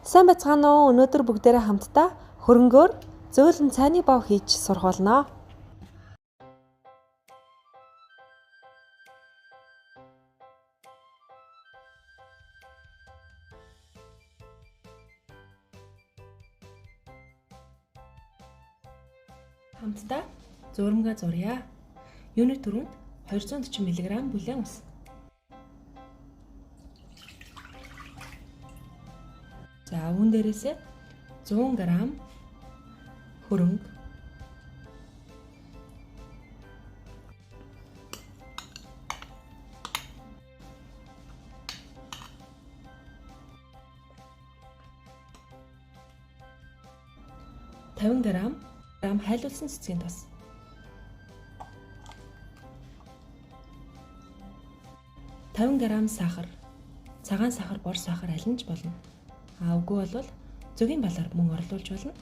Сайн байцгаана уу? Өнөөдөр бүгдээрээ хамтдаа хөрөнгөөр зөөлөн цайны бав хийж сурах болно. Хамтдаа зурмгаа зуръя. Юуны түрүүнд 240 мг бүлээн ус. За үүн дээрээсээ 100 г хөрөнгө, тавин грамм хайлуулсан цэцгийн тос, 50 г сахар, цагаан сахар, бор сахар аль нь ч болно. Үгүй бол зөгийн балаар мөн орлуулж болно.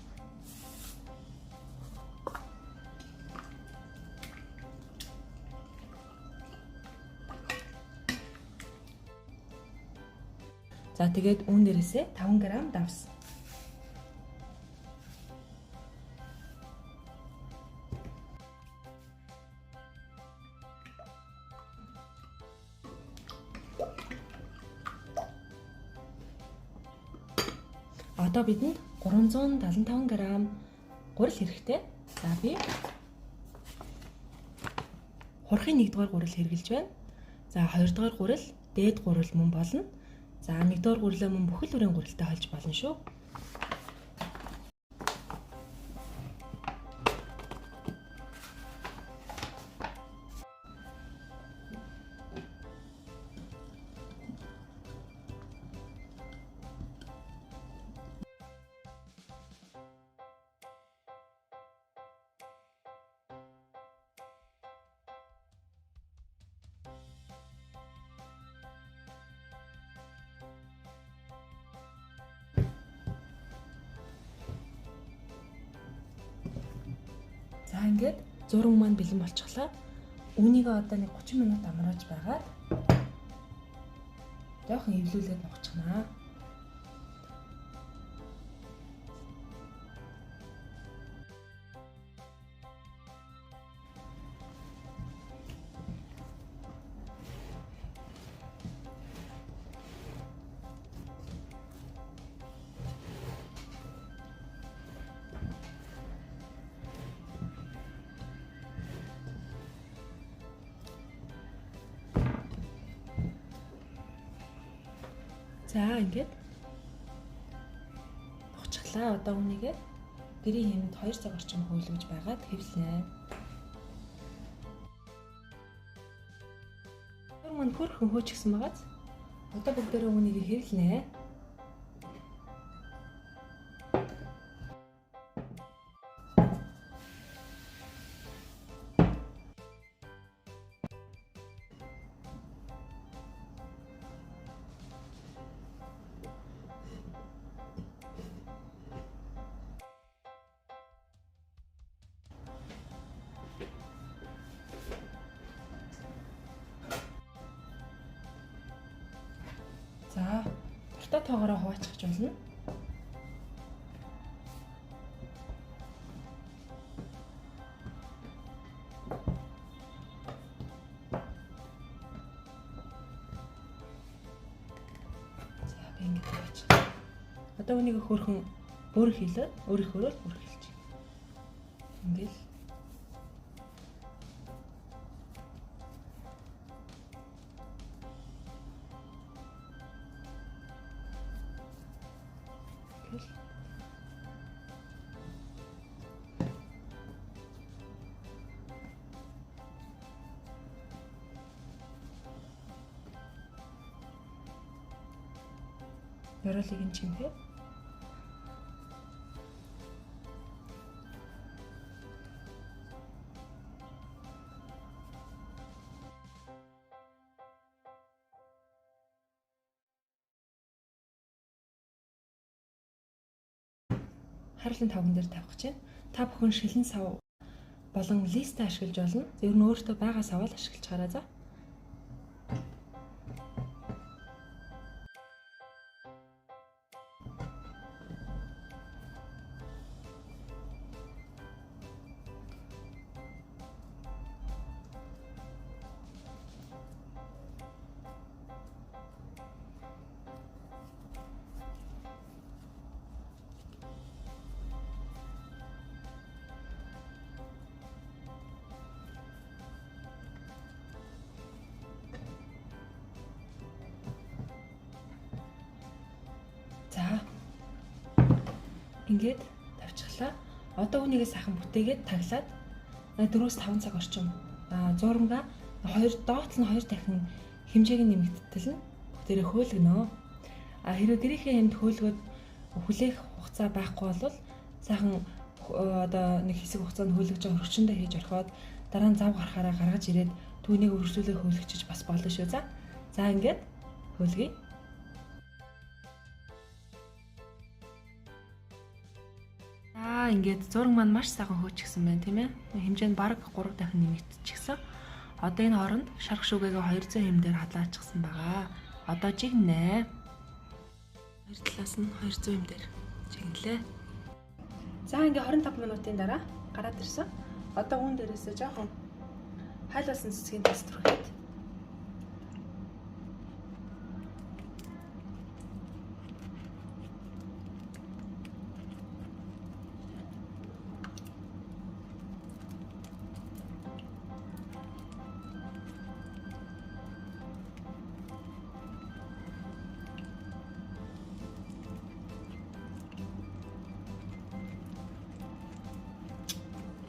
За тэгээд үүн дээрээсээ 5 г давс. Одоо бидэнд 375 г гурил хэрэгтэй. За би хурхын 1-р гурил хэрглэж байна. За 2-р гурил, дээд гурил мөн болно. За 1-р гурилаа мөн бүхэл бүрийн гурилтай холж болно шүү. За ингээд зураг маань бэлэн болчихлоо. Үүнийгээ одоо нэг 30 минут амруулж байгаад жоохон эвлүүлээд нухчихнаа. За ингээд нухчихлаа. Одоо үүнийгээ гэрийн хэмэнд 2 цаг орчим хөөлгөж байгаад хэвлэнэ. Тэр мань хөрхөн хөөчихсөн байгааз. Одоо бүгдээрээ үүнийг хэвлэнэ. За, дуртай тоогоороо хуваачихж болно. За, би ингэж хуваачих. Одоо үнийг хөрхөн бүр хийлээ. Өөрийнхөө бүр хийлж. Ингээл ёроолыг нь чимхээ. Харлын тавган дээр тавих гэж байна. Та бүхэн шилэн сав болон листэ ашиглаж болно. Зөв нь өөртөө байгаа саваа л ашиглаж гараа за. Ингээд тавьчихлаа. Одоо үүнийгээ сайхан бүтээгээд таглаад 4-5 цаг орчим зуурамга 2 доотлол нь 2 дахин хэмжээг нь нэмэгдтэл нь бүгдээрээ хөөлгөнө. Хэрвээ гэрийнхээ хэмд хөөлгөөд хүлээх хугацаа байхгүй бол сайхан одоо нэг хэсэг хугацаанд хөөлгөж байгаа хөрчөндөө хийж орхиод дараа нь зав гарахаараа гаргаж ирээд түүнийг өргөжлүүлээ хөөлгөчж бас болно шүү. За ингээд хөөлгөе. Ингээд зураг маань маш сайхан хөөчихсөн байна тийм ээ. Хэмжээ нь бараг 3 дахин нэмэгдчихсэн. Одоо энэ хооронд шарх шүгээгээ 200 хэмээр хадлаачихсан байгаа. Одоо жигнэ. Хоёр талаас нь 200 хэмээр жигнэлээ. За ингээд 25 минутын дараа гараад ирсэн. Одоо үүн дээрээсээ жоохон хайлуулсан цэцгийн тест рүү хэд.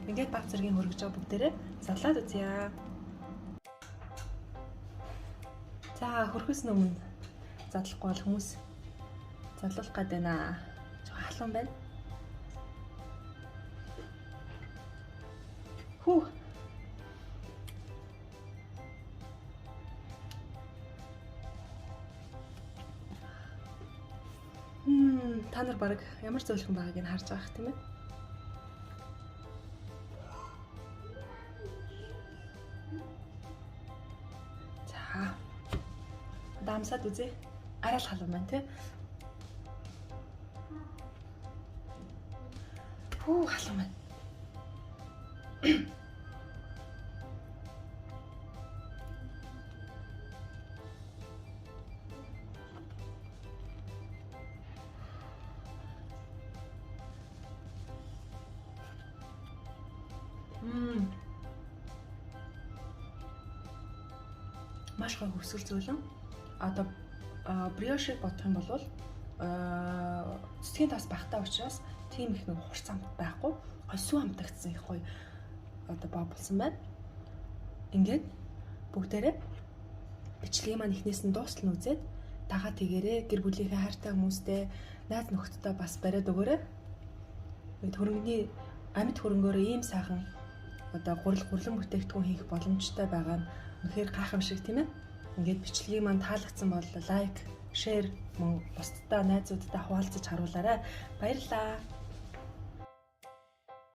Ингээд баг зэргийн хөргөж байгаа бүгдээрээ салаад үзье. За хөрхөөс өмнө задлахгүй бол хүмүүс задлуулах гээд байна. Жоо халуун байна. Хүү. Та нар баг ямар зөөлхөн байгааг нь харж байгаа хэрэг тийм ээ. Амсаад үзье. Арай л халуун байна тий. Хүү халуун байна. Маш гоё хөсгөл зөөлөн. Одоо бриошиг бодох юм бол цэцгийн тас багтаа учраас тийм их нэг хурц амт байхгүй. Хосуу амтагдсан их гоё одоо боо болсон байна. Ингээд бүгдээрээ бичлэгийг маань эхнээс нь дуустал нь үзээд дагаад тэгээрээ гэр бүлийнхээ хайртай хүмүүстэй найз нөхдөдөө бас бариад өгөөрэй. Хөрөнгөний амьд хөрөнгөөр ийм сайхан одоо гурлан бүтээгдэхүүн хийх боломжтой байгаа нь үнэхээр гайхамшиг тийм ээ. Ингээд бичлэгийг маань таалагдсан бол лайк, шеэр мөн бусдаа найзуудтай хуваалцаж харуулаарай. Баярлалаа.